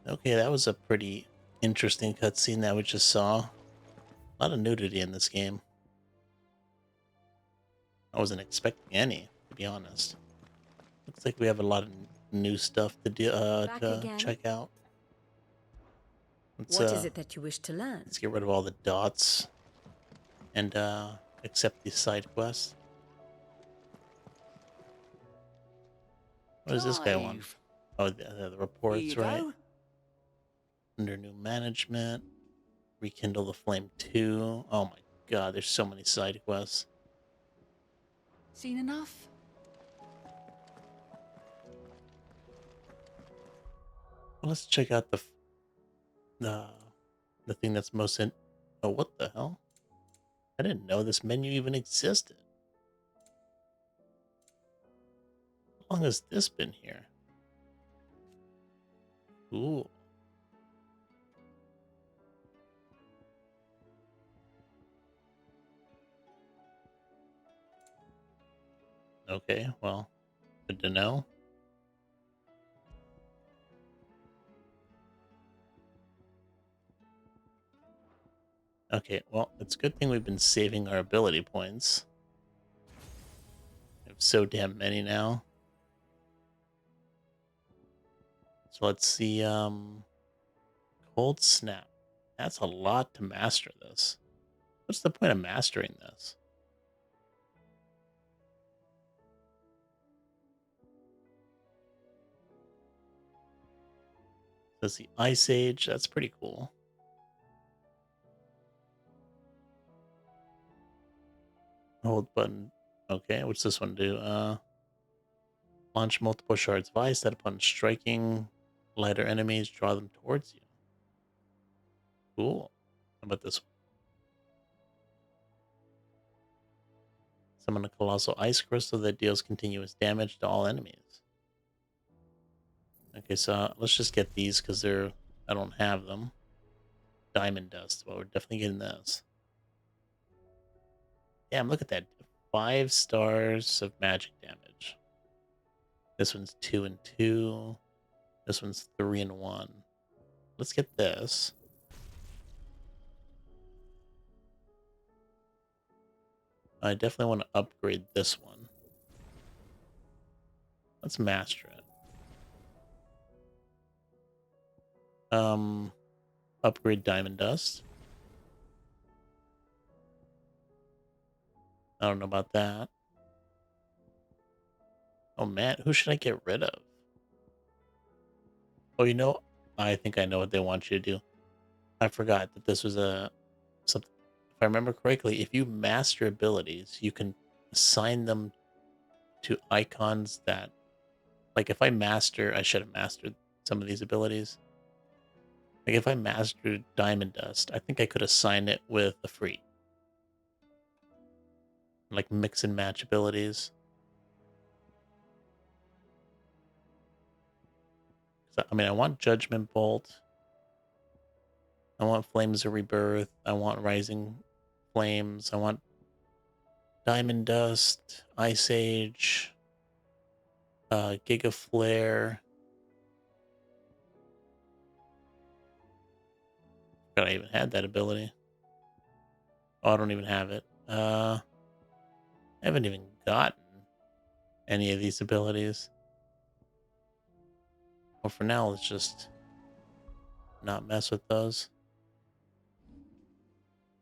Okay, that was a pretty interesting cutscene that we just saw. A lot of nudity in this game. I wasn't expecting any, to be honest. Looks like we have a lot of new stuff to do, Back to again? check out. Let's What is uh it that you wish to learn? let's get rid of all the dots and accept these side quests. What does this guy want? Clive, Oh, the here reports, you right? go. Under new management, rekindle the flame 2. Oh my god, there's so many side quests. Seen enough? Well, let's check out the the thing that's most in. Oh, what the hell? I didn't know this menu even existed. How long has this been here? Ooh. Okay, well, good to know. Okay, well, it's a good thing we've been saving our ability points. We have so damn many now. So let's see, Cold Snap. That's a lot to master this. What's the point of mastering this? Says the Ice Age. That's pretty cool. Hold button. Okay, what's this one do? Launch multiple shards of ice that upon striking lighter enemies, draw them towards you. Cool. How about this one? Summon a colossal ice crystal that deals continuous damage to all enemies. Okay, so let's just get these because I don't have them. Diamond dust. Well, we're definitely getting this. Damn, look at that. 5 stars of magic damage. This one's 2 and 2. This one's 3 and 1. Let's get this. I definitely want to upgrade this one. Let's master it. Upgrade diamond dust. I don't know about that. Oh man, who should I get rid of? Oh, I think I know what they want you to do. I forgot that this was a something. If I remember correctly, if you master abilities, you can assign them to icons that, like, if I should have mastered some of these abilities. Like, if I mastered Diamond Dust, I think I could assign it with the free, like mix and match abilities. I mean, I want Judgment Bolt. I want Flames of Rebirth. I want Rising Flames. I want Diamond Dust, Ice Age, Giga Flare. God, I even had that ability. Oh, I don't even have it. I haven't even gotten any of these abilities. Well, for now, let's just not mess with those.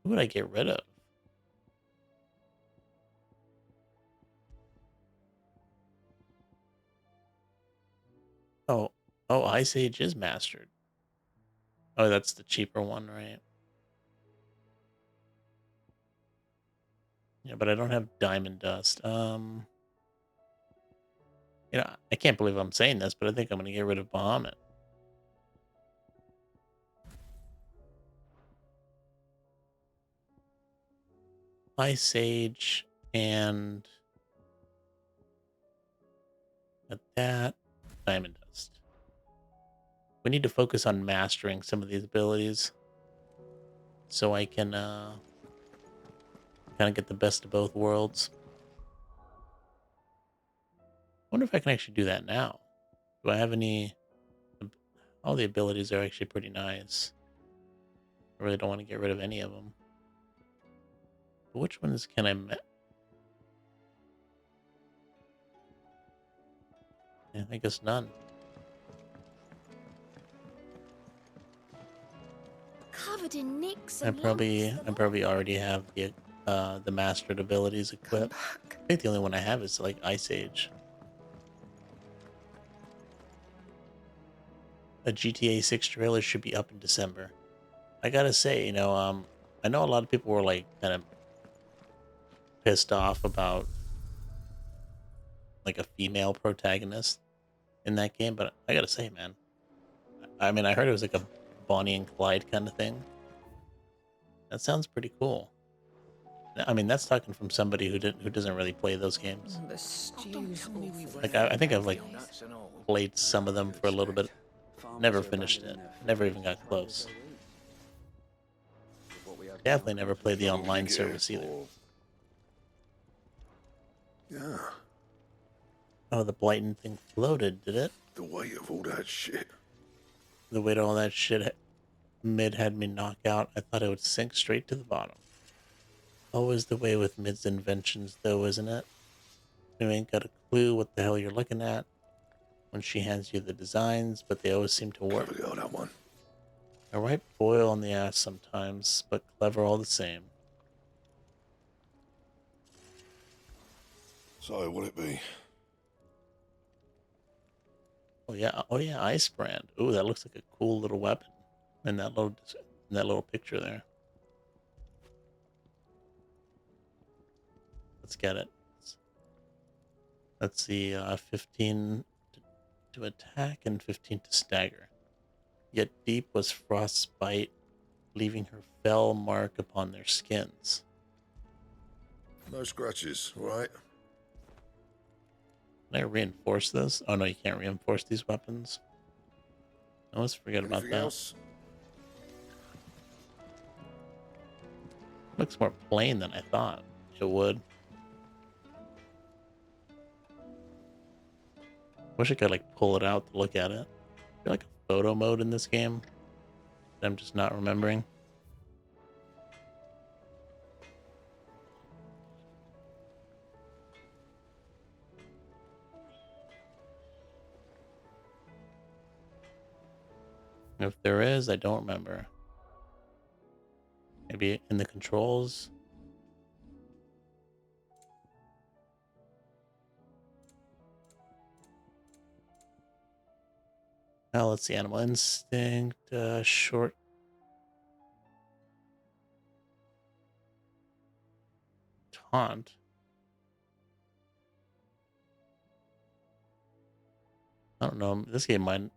Who would I get rid of? Oh, oh, Ice Age is mastered. Oh, that's the cheaper one, right? Yeah, but I don't have Diamond Dust. I can't believe I'm saying this, but I think I'm gonna get rid of Bahamut. Ice Age and at that Diamond Dust. We need to focus on mastering some of these abilities so I can kind of get the best of both worlds. I wonder if I can actually do that now. Do I have any? All the abilities are actually pretty nice. I really don't want to get rid of any of them. But which ones can I? Yeah, I guess none. Covered in nicks I and probably, lumps. I probably already have the mastered abilities Come equipped. back. I think the only one I have is like Ice Age. A GTA 6 trailer should be up in December. I gotta say, I know a lot of people were like kind of pissed off about like a female protagonist in that game, but I gotta say, man, I mean, I heard it was like a Bonnie and Clyde kind of thing. That sounds pretty cool. I mean, that's talking from somebody who doesn't really play those games. The stew's awful. Like I think I've like played some of them for a little bit. Never finished it. Never even got close. Definitely never played the How long did you online get here service either. for? Yeah, Oh, the Blighton thing floated, did it? the weight of all that shit. The weight of all that shit mid had me knock out. I thought it would sink straight to the bottom. Always the way with mid's inventions, though, isn't it? You ain't got a clue what the hell you're looking at when she hands you the designs, but they always seem to work. Clever girl, that one. A right boil on the ass sometimes, but clever all the same. So, what'll it be? Oh yeah, Ice Brand. Ooh, that looks like a cool little weapon in that little picture there. Let's get it. Let's see, 15 to attack and 15 to stagger. Yet deep was frostbite, leaving her fell mark upon their skins. No scratches, right? Can I reinforce this? Oh no, you can't reinforce these weapons. I always forget about Anything that. else? Looks more plain than I thought it would. Wish I could like pull it out to look at it. Is there like a photo mode in this game that I'm just not remembering? If there is, I don't remember. Maybe in the controls. Oh, let's see. Animal Instinct, short. Taunt. I don't know. This game might.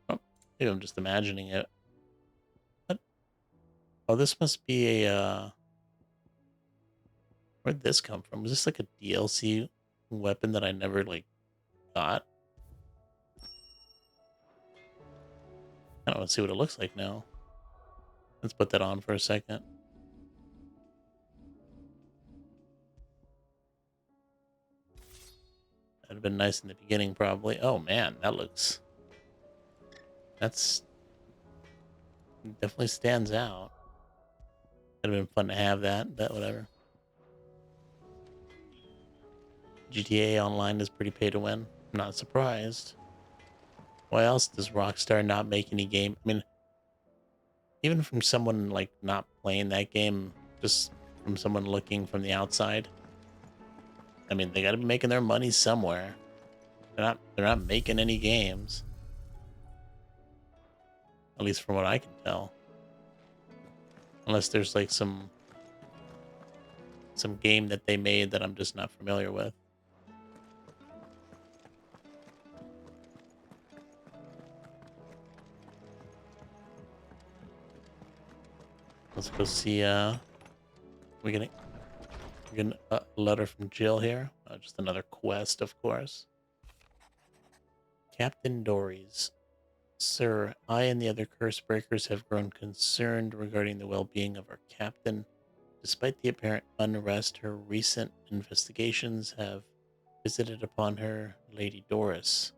Oh, maybe I'm just imagining it. What? Oh, this must be a. Where'd this come from? Is this like a DLC weapon that I never like got? I don't want to see what it looks like now. Let's put that on for a second. That'd have been nice in the beginning, probably. Oh man, that's definitely stands out. It'd have been fun to have that, but whatever. GTA Online is pretty pay to win. I'm not surprised. Why else does Rockstar not make any game? I mean, even from someone like not playing that game, just from someone looking from the outside. I mean, they got to be making their money somewhere. They're not making any games. At least from what I can tell. Unless there's like some game that they made that I'm just not familiar with. Let's go see we get a letter from Jill here. Just another quest, of course. Captain Dories. Sir, I and the other curse breakers have grown concerned regarding the well-being of our captain. Despite the apparent unrest, her recent investigations have visited upon her, Lady Doris.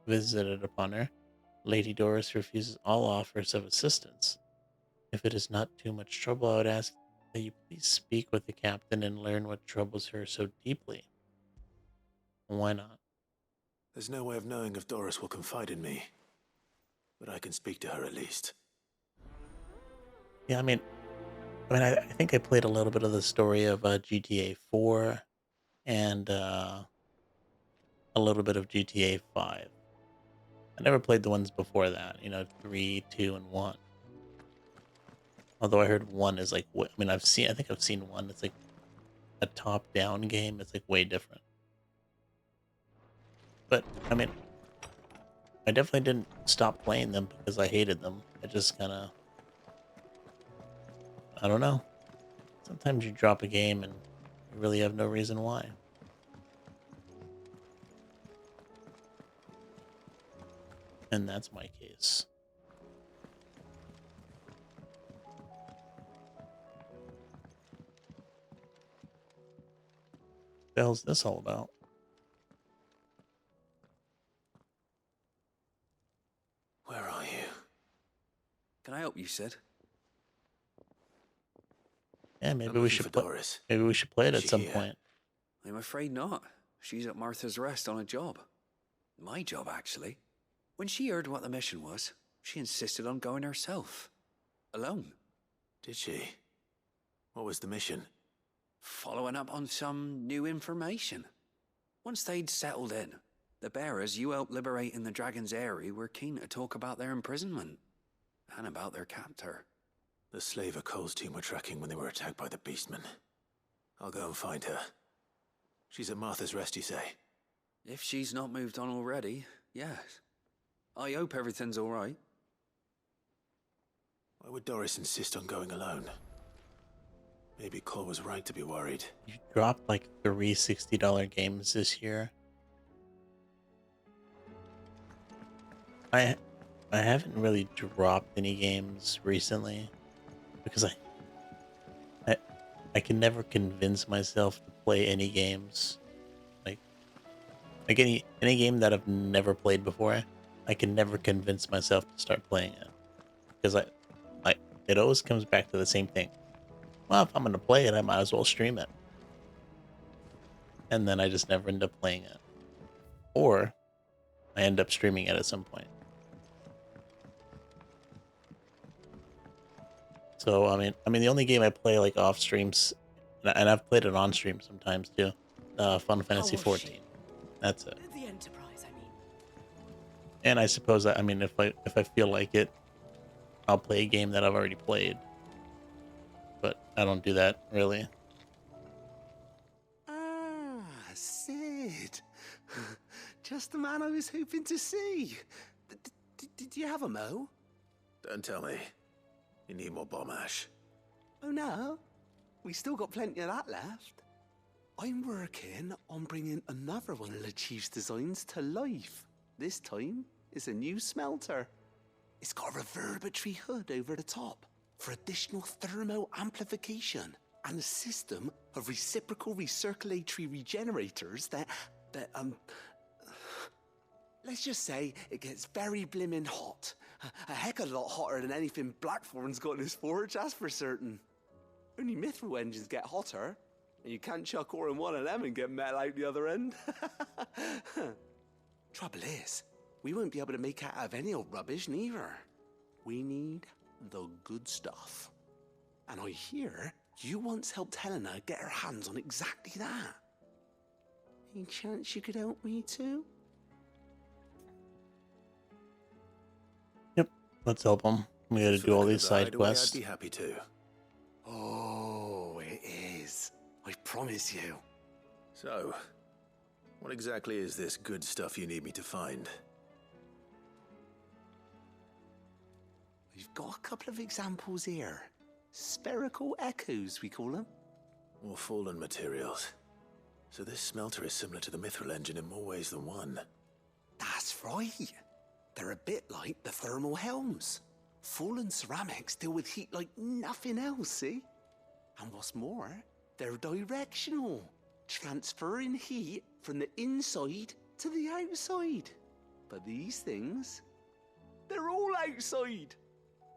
Visited upon her. Lady Doris refuses all offers of assistance. If it is not too much trouble, I would ask that you please speak with the captain and learn what troubles her so deeply. Why not? There's no way of knowing if Doris will confide in me, but I can speak to her at least. Yeah, I think I played a little bit of the story of GTA 4 and a little bit of GTA 5. I never played the ones before that, 3, 2, and 1. Although I heard 1 is like, I think I've seen 1. It's like a top-down game. It's like way different. But, I definitely didn't stop playing them because I hated them. I just kind of, I don't know. Sometimes you drop a game and you really have no reason why. And that's my case. What the hell's this all about? Where are you? Can I help you, Sid? Yeah, I'm looking for Doris. maybe we should play it Is at she some here? point. I'm afraid not. She's at Martha's Rest on a job. My job, actually. When she heard what the mission was, she insisted on going herself. Alone. Did she? What was the mission? Following up on some new information. Once they'd settled in, the bearers you helped liberate in the Dragon's Eyrie were keen to talk about their imprisonment. And about their captor. The Slaver Cole's team were tracking when they were attacked by the Beastmen. I'll go and find her. She's at Martha's Rest, you say? If she's not moved on already, yes. I hope everything's all right. Why would Doris insist on going alone? Maybe Cole was right to be worried. You dropped like 3 $60 games this year. I haven't really dropped any games recently because I can never convince myself to play any games. Like any game that I've never played before, I can never convince myself to start playing it. Because it always comes back to the same thing. Well, if I'm gonna play it, I might as well stream it. And then I just never end up playing it. Or I end up streaming it at some point. So the only game I play like off streams, and I've played it on stream sometimes too, Final Fantasy 14. That's it. The Enterprise, I mean. And I suppose that if I feel like it, I'll play a game that I've already played. But I don't do that really. Ah, Sid. Just the man I was hoping to see. Did you have a mo? Don't tell me. You need more bomb ash. Oh no, we still got plenty of that left. I'm working on bringing another one of the Chief's designs to life. This time, it's a new smelter. It's got a reverberatory hood over the top for additional thermal amplification and a system of reciprocal recirculatory regenerators that let's just say it gets very blimmin' hot. A heck of a lot hotter than anything Blackthorn's got in his forge, that's for certain. Only mithril engines get hotter, and you can't chuck ore in one of them and get metal out the other end. Trouble is, we won't be able to make out of any old rubbish neither. We need the good stuff. And I hear you once helped Helena get her hands on exactly that. Any chance you could help me too? Yep, let's help them. We gotta For do all the these side hideaway, quests. I'd be happy to. Oh, it is. I promise you. So, what exactly is this good stuff you need me to find? We've got a couple of examples here. Spherical echoes, we call them. More fallen materials. So this smelter is similar to the mithril engine in more ways than one. That's right. They're a bit like the thermal helms. Fallen ceramics deal with heat like nothing else, see? And what's more, they're directional, transferring heat from the inside to the outside. But these things, all outside.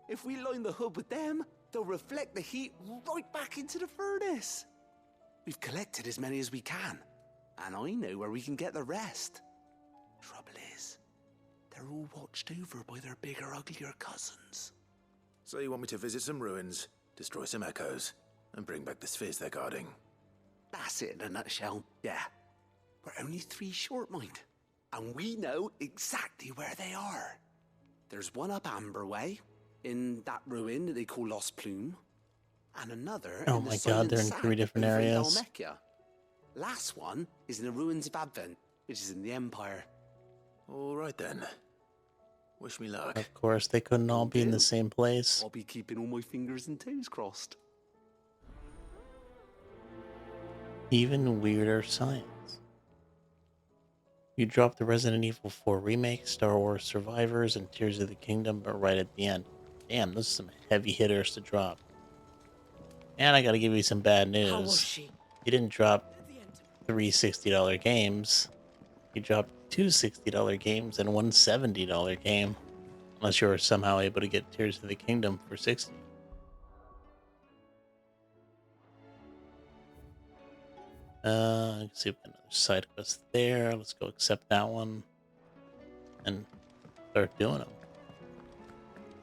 If we line the hub with them, they'll reflect the heat right back into the furnace. We've collected as many as we can, and I know where we can get the rest. Trouble is, they're all watched over by their bigger, uglier cousins. So you want me to visit some ruins, destroy some echoes, and bring back the spheres they're guarding? That's it in a nutshell, yeah. We're only 3 short, mind, and we know exactly where they are. There's one up Amber Way, in that ruin that they call Lost Plume, and another Oh in the my God, Silent they're in Sack 3 different over in areas. Dhalmekia. Last one is in the ruins of Advent, which is in the Empire. All right then. Wish me luck. Of course, they couldn't all be in the do. same place. I'll be keeping all my fingers and toes crossed. Even weirder science. You drop the Resident Evil 4 remake, Star Wars Survivors, and Tears of the Kingdom, but right at the end. Damn, those are some heavy hitters to drop. And I gotta give you some bad How was news. she? You didn't drop At the end. 3 $60 games. You dropped 2 $60 games and one $70 game. Unless you were somehow able to get Tears of the Kingdom for 60. Let's see if another side quest there. Let's go accept that one and start doing them.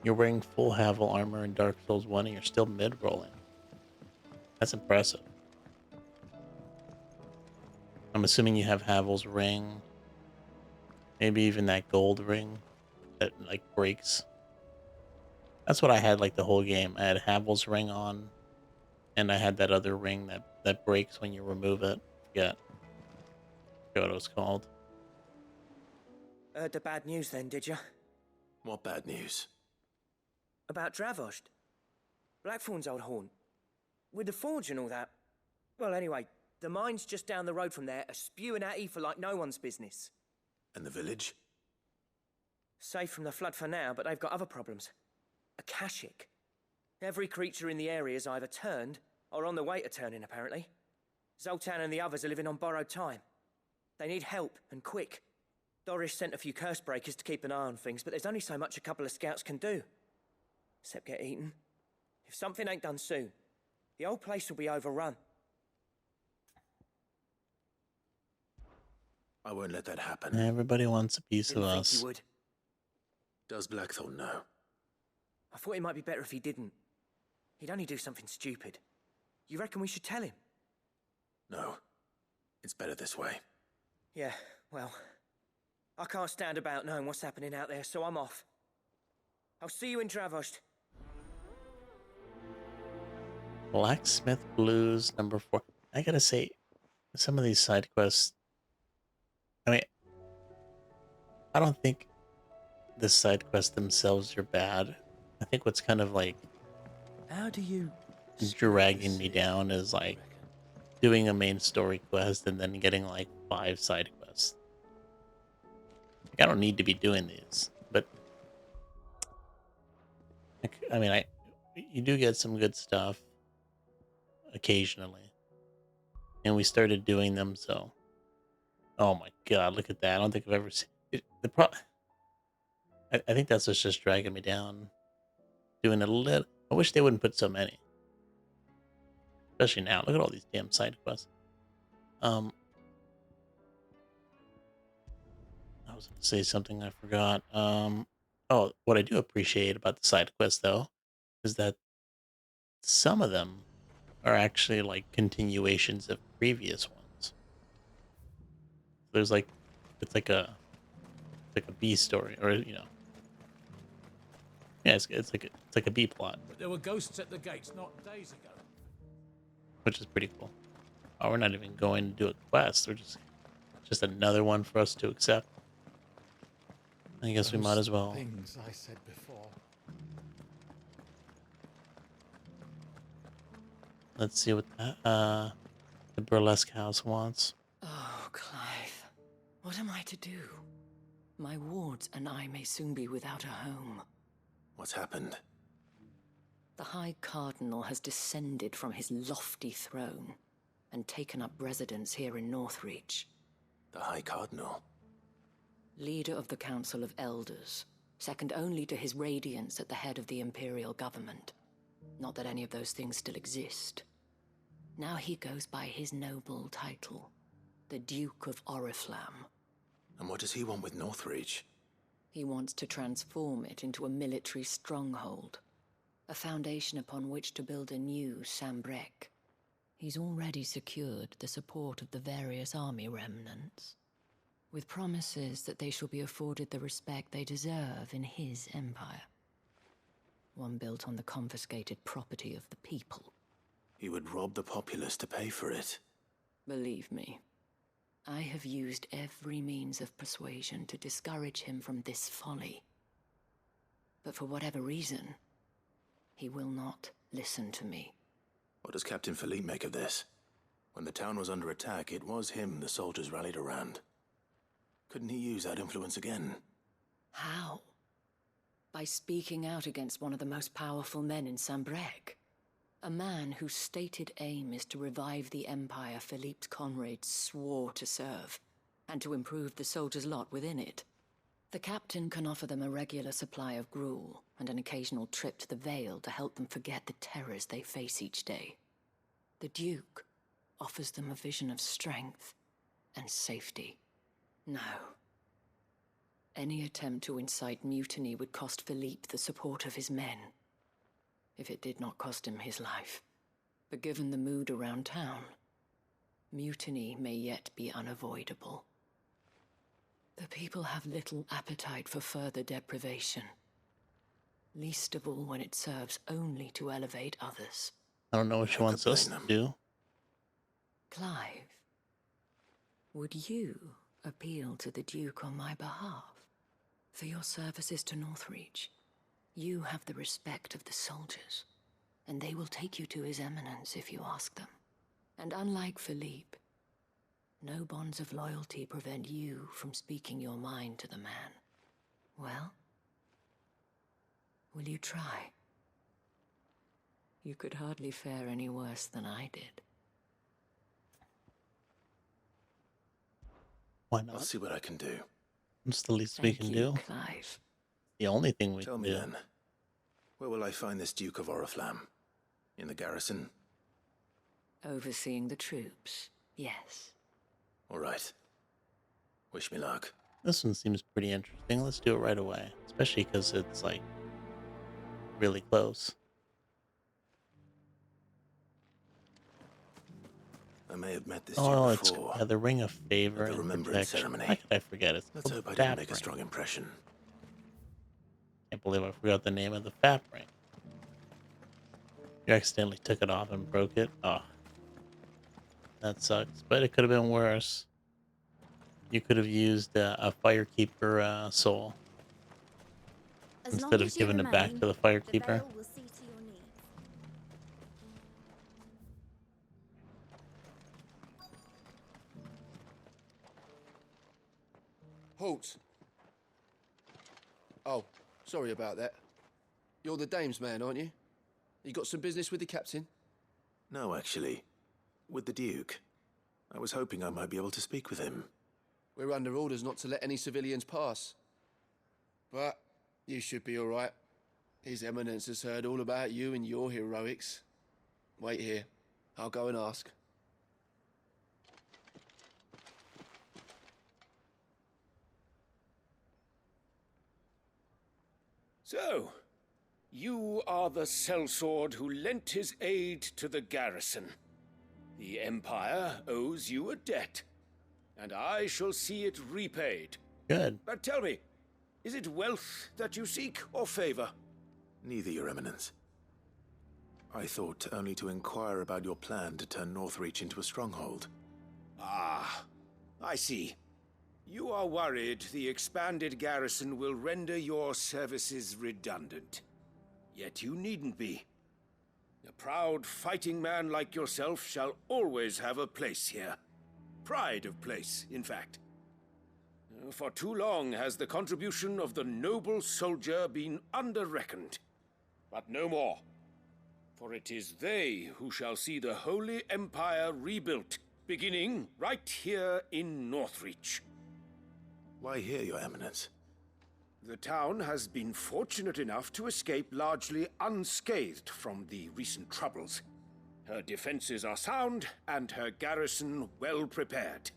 You're wearing full Havel armor in Dark Souls 1 and you're still mid-rolling. That's impressive. I'm assuming you have Havel's ring. Maybe even that gold ring that like breaks. That's what I had like the whole game. I had Havel's ring on, and I had that other ring that breaks when you remove it. Forget what it was called. Heard the bad news then, did you? What bad news? About Dravost. Blackthorn's old haunt. With the forge and all that. Well, anyway, the mines just down the road from there are spewing out ether like no one's business. And the village? Safe from the flood for now, but they've got other problems. Akashic. Every creature in the area is either turned or on the way to turning, apparently. Zoltan and the others are living on borrowed time. They need help, and quick. Doris sent a few curse breakers to keep an eye on things, but there's only so much a couple of scouts can do. Except get eaten. If something ain't done soon, the whole place will be overrun. I won't let that happen. Everybody wants a piece Didn't of think us. you would. Does Blackthorn know? I thought it might be better if he didn't. He'd only do something stupid. You reckon we should tell him? No. It's better this way. Yeah, well, I can't stand about knowing what's happening out there, so I'm off. I'll see you in Dravost. Blacksmith Blues number 4. I gotta say, some of these side quests. I mean, I don't think the side quests themselves are bad. I think what's kind of like How do you... dragging me down is like doing a main story quest and then getting like 5 side quests. Like, I don't need to be doing these, but I mean, you do get some good stuff occasionally, and we started doing them. So, oh my god, look at that! I don't think I've ever seen it. I think that's what's just dragging me down. Doing a little. I wish they wouldn't put so many. Especially now. Look at all these damn side quests. I was going to say something I forgot. Oh, what I do appreciate about the side quests, though, is that some of them are actually like continuations of previous ones. There's like, it's like a B story, or yeah, it's like a B plot. But there were ghosts at the gates not days ago. Which is pretty cool. Oh, we're not even going to do a quest. We're just another one for us to accept. I guess we might as well. Things I said before. Let's see what the burlesque house wants. Oh, Clive. What am I to do? My wards and I may soon be without a home. What's happened? The High Cardinal has descended from his lofty throne and taken up residence here in Northreach. The High Cardinal? Leader of the Council of Elders, second only to his radiance at the head of the Imperial government. Not that any of those things still exist. Now he goes by his noble title, the Duke of Oriflamme. And what does he want with Northreach? He wants to transform it into a military stronghold, a foundation upon which to build a new Sambrec. He's already secured the support of the various army remnants, with promises that they shall be afforded the respect they deserve in his empire. One built on the confiscated property of the people. He would rob the populace to pay for it. Believe me, I have used every means of persuasion to discourage him from this folly. But for whatever reason, he will not listen to me. What does Captain Philippe make of this? When the town was under attack, it was him the soldiers rallied around. Couldn't he use that influence again? How? By speaking out against one of the most powerful men in Sambrec. A man whose stated aim is to revive the empire Philippe's comrades swore to serve, and to improve the soldiers' lot within it. The captain can offer them a regular supply of gruel, and an occasional trip to the Vale to help them forget the terrors they face each day. The Duke offers them a vision of strength and safety. No. Any attempt to incite mutiny would cost Philippe the support of his men, if it did not cost him his life. But given the mood around town, mutiny may yet be unavoidable. The people have little appetite for further deprivation, least of all when it serves only to elevate others. I don't know what she wants us to do. Clive, would you appeal to the Duke on my behalf? For your services to Northreach, you have the respect of the soldiers, and they will take you to His Eminence if you ask them. And unlike Philippe, no bonds of loyalty prevent you from speaking your mind to the man. Well, will you try? You could hardly fare any worse than I did. Why I'll not? see what I can do. It's the least we can do. Clive. The only thing we Tell can me do. then, where will I find this Duke of Oriflamme? In the garrison? Overseeing the troops, yes. All right. Wish me luck. This one seems pretty interesting. Let's do it right away. Especially because it's like really close. I may have met this Oh, Duke it's before. the Ring of Favor At the and Remembrance Protection. Ceremony. How could I forget? It's Let's called hope I the didn't Fap make a Ring. strong impression. Can't believe I forgot the name of the Fap Ring. You accidentally took it off and broke it. Oh, that sucks. But it could have been worse. You could have used a Firekeeper soul As long instead of as you giving it back remain, to the the Firekeeper. Vale will see to your needs. Halt! Oh, sorry about that. You're the dame's man, aren't you? You got some business with the captain? No, actually. With the Duke. I was hoping I might be able to speak with him. We're under orders not to let any civilians pass. But you should be all right. His Eminence has heard all about you and your heroics. Wait here. I'll go and ask. So, you are the sellsword who lent his aid to the garrison. The Empire owes you a debt, and I shall see it repaid. Good. But tell me, is it wealth that you seek, or favor? Neither, Your Eminence. I thought only to inquire about your plan to turn Northreach into a stronghold. Ah, I see. You are worried the expanded garrison will render your services redundant. Yet you needn't be. A proud fighting man like yourself shall always have a place here. Pride of place, in fact. For too long has the contribution of the noble soldier been under-reckoned. But no more. For it is they who shall see the Holy Empire rebuilt, beginning right here in Northreach. Why here, Your Eminence? The town has been fortunate enough to escape largely unscathed from the recent troubles. Her defenses are sound, and her garrison well prepared.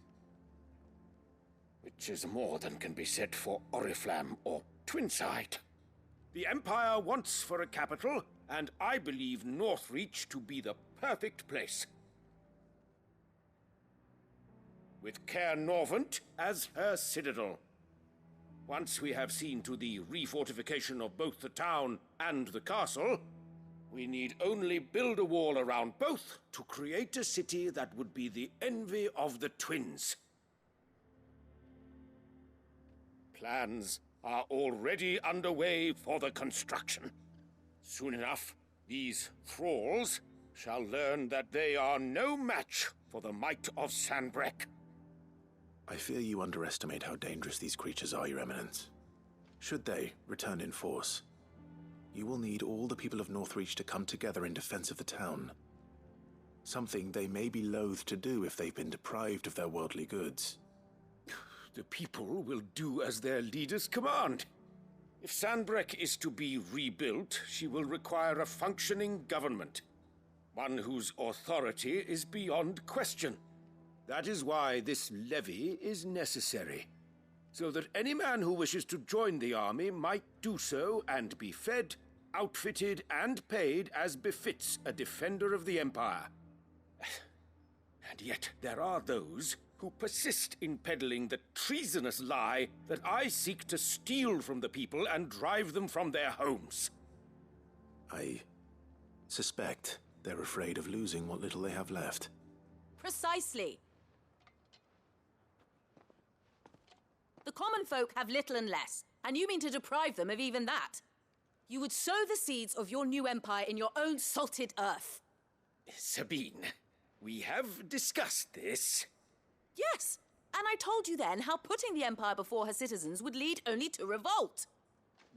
Which is more than can be said for Oriflamme or Twinside. The Empire wants for a capital, and I believe Northreach to be the perfect place. With Caer Norvent as her citadel. Once we have seen to the refortification of both the town and the castle, we need only build a wall around both to create a city that would be the envy of the twins. Plans are already underway for the construction. Soon enough, these thralls shall learn that they are no match for the might of Sanbreque. I fear you underestimate how dangerous these creatures are, Your Eminence. Should they return in force, you will need all the people of Northreach to come together in defense of the town. Something they may be loath to do if they've been deprived of their worldly goods. The people will do as their leaders command. If Sanbreque is to be rebuilt, she will require a functioning government. One whose authority is beyond question. That is why this levy is necessary. So that any man who wishes to join the army might do so and be fed, outfitted, and paid as befits a defender of the Empire. And yet there are those who persist in peddling the treasonous lie that I seek to steal from the people and drive them from their homes. I suspect they're afraid of losing what little they have left. Precisely. The common folk have little and less, and you mean to deprive them of even that. You would sow the seeds of your new empire in your own salted earth. Sabine, we have discussed this. Yes, and I told you then how putting the empire before her citizens would lead only to revolt.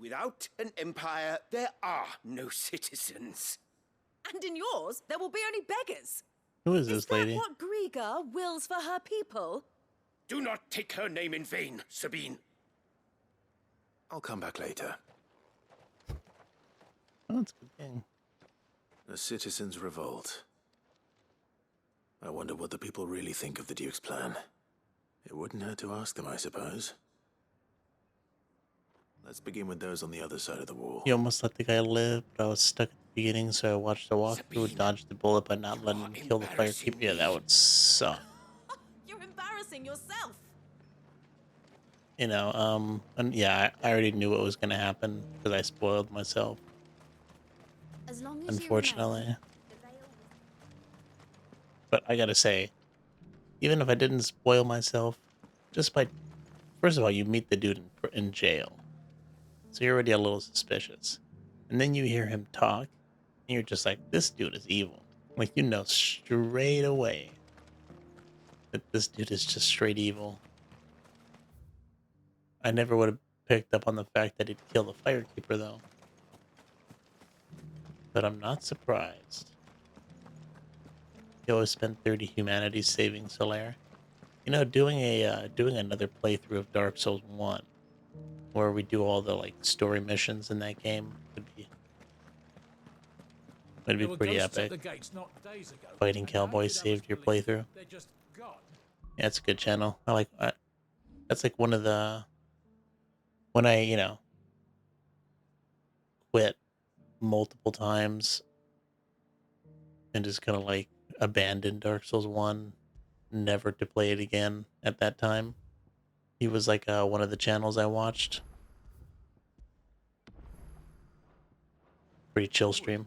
Without an empire, there are no citizens. And in yours, there will be only beggars. Who is this lady? Is that what Griga wills for her people? Do not take her name in vain, Sabine. I'll come back later. Oh, that's a good thing. A citizens' revolt. I wonder what the people really think of the Duke's plan. It wouldn't hurt to ask them, I suppose. Let's begin with those on the other side of the wall. You almost let the guy live, but I was stuck at the beginning, so I watched the walkthrough, dodged the bullet by not letting him kill the firekeeper. Yeah, that would suck. You're embarrassing yourself. You know, and yeah, I already knew what was going to happen because I spoiled myself. As long as Unfortunately. But I gotta say, even if I didn't spoil myself, just by, first of all, you meet the dude in jail. So you're already a little suspicious. And then you hear him talk, and you're just like, this dude is evil. Like, you know straight away that this dude is just straight evil. I never would have picked up on the fact that he'd kill the firekeeper, though. But I'm not surprised. He always spent 30 humanity saving Solaire. You know, doing another playthrough of Dark Souls 1, where we do all the like story missions in that game, would be pretty epic. Fighting Cowboy saved your playthrough. Yeah, it's a good channel. That's like one of the, when I, you know, quit multiple times and just kind of like abandoned Dark Souls 1, never to play it again at that time. He was like one of the channels I watched. Pretty chill stream.